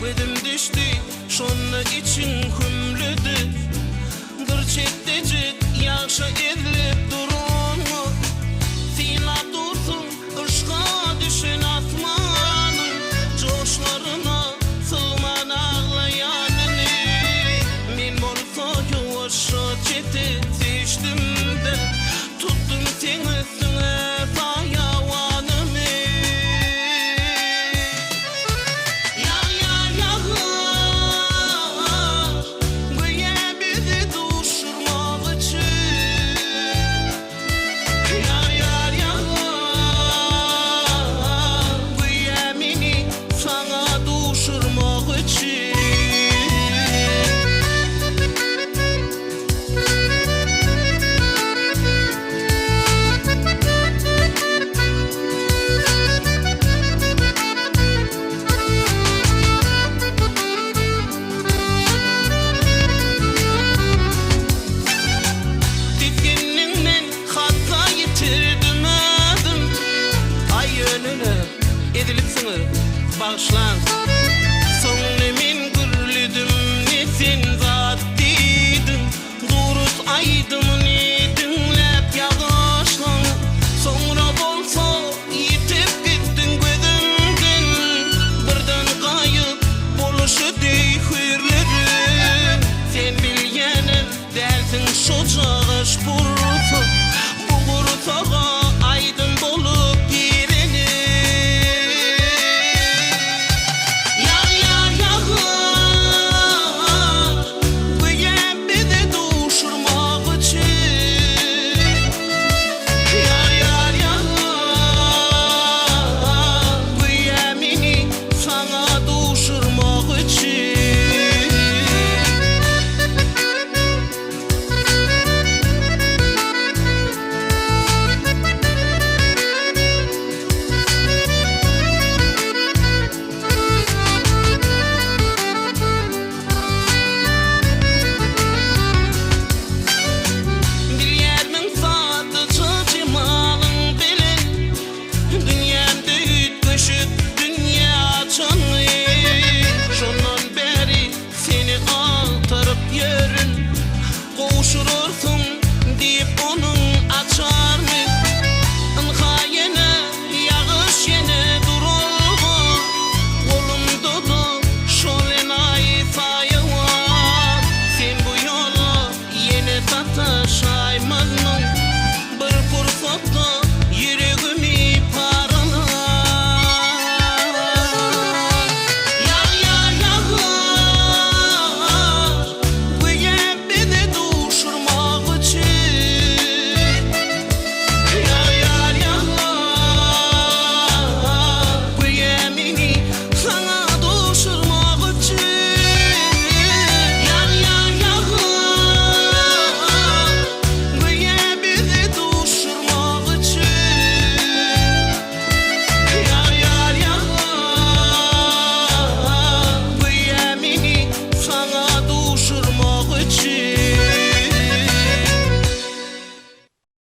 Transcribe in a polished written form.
Gözüm düştü, şonu için kümlüdü. Bir çekdecik yaşa edilip durunu. Fina dursun, ışığa düşen atmanın coşlarına sılman ağlayanını. Men bolsa yoğuşa çetip seçtim de tuttum seni üstüne sayavanımı. Yar yar yağar, güye bizi duşurmak için. Yar yar yağar, güye beni sana duşurmak için. Dizginning men hatta yitirdim ödüm. Ay önüne edilip sını bağışlan.